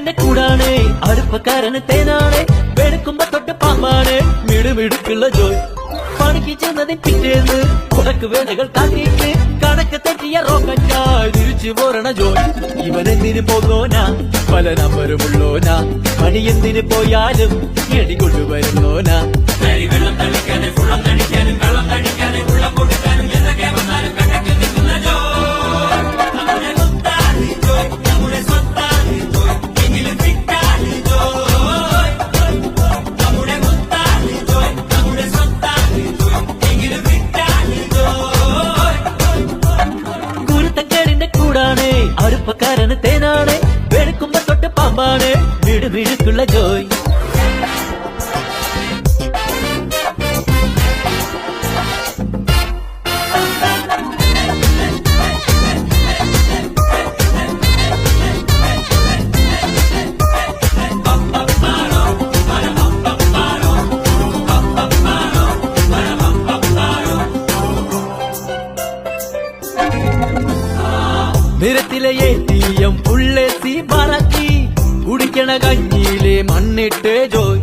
കുരുത്തക്കേടിന്റെ കൂടാണ് അടുപ്പക്കാരന് തേനാണ് വെളുക്കുമ്പോ തൊട്ട് പാമ്പാണ് മിടുമിടുക്കുള്ള ജോയ് പണിക്ക് ചെന്നതിന് പിറ്റേന്ന് ഉടക്ക് വേലകൾ കാട്ടിയിട്ട് കണക്ക് തെറ്റിയ റോക്കറ്റായി തിരിച്ചു പോരണ ജോയ് ഇവനെന്തിന് പോകോനാ പല നമ്പരുമുള്ളോനാ പണി എന്തിന് പോയാലും എടി കൊണ്ടുവരുന്നോനാ വെള്ളം തളിക്കാനും വെള്ളം തളിക്കാനും വെള്ളം തളിക്കാനും വെള്ളം കൊടുക്കാനും എന്തൊക്കെ വന്നാലും കണ്ടക്ക് നിൽക്കുന്ന ജോയ് നമ്മുടെ സ്വത്താണ് ജോയ് നമ്മുടെ സ്വത്താണ് ജോയ് എങ്കിലും ഫിറ്റാണ് ജോയ് നമ്മുടെ സ്വത്താണ് ജോയ് നമ്മുടെ സ്വത്താണ് ജോയ് എങ്കിലും ഫിറ്റാണ് ജോയ് കുരുത്തക്കേടിന്റെ കൂടാണ് അടുപ്പക്കാരന് തേനാണ് വെളുക്കുമ്പോ തൊട്ട് പാമ്പാണ് മിടുമിടുക്കുള്ള ജോയ് നിരത്തിലെ ATM ഉള്ളേത്തി പറക്കി കുടിക്കണ കഞ്ഞിയിലെ മണ്ണിട്ട് ജോയ്